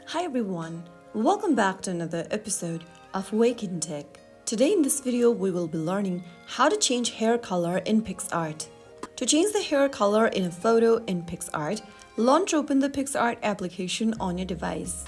Hi everyone, welcome back to another episode of Wake&Tech. Today in this video we will be learning how to change hair color in Picsart. To change the hair color in a photo in Picsart, launch open the Picsart application on your device.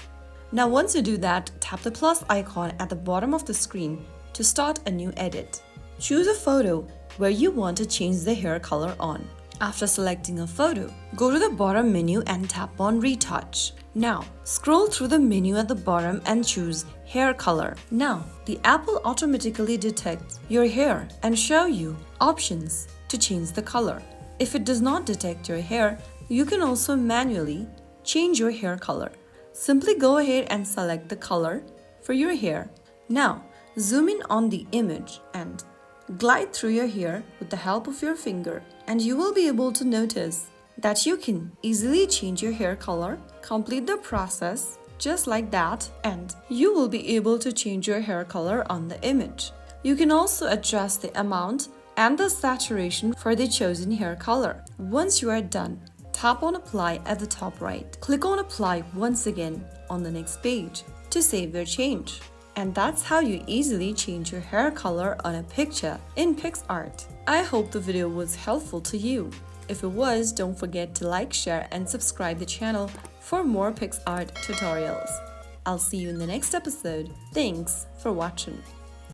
Now once you do that, tap the plus icon at the bottom of the screen to start a new edit. Choose a photo where you want to change the hair color on. After selecting a photo, go to the bottom menu and tap on Retouch. Now, scroll through the menu at the bottom and choose Hair Color. Now, the app will automatically detect your hair and show you options to change the color. If it does not detect your hair, you can also manually change your hair color. Simply go ahead and select the color for your hair. Now, zoom in on the image and glide through your hair with the help of your finger, and you will be able to notice that you can easily change your hair color. Complete the process just like that, and you will be able to change your hair color on the image. You can also adjust the amount and the saturation for the chosen hair color. Once you are done, tap on Apply at the top right. Click on Apply once again on the next page to save your change. And that's how you easily change your hair color on a picture in Picsart. I hope the video was helpful to you. If it was, don't forget to like, share, and subscribe the channel for more Picsart tutorials. I'll see you in the next episode. Thanks for watching.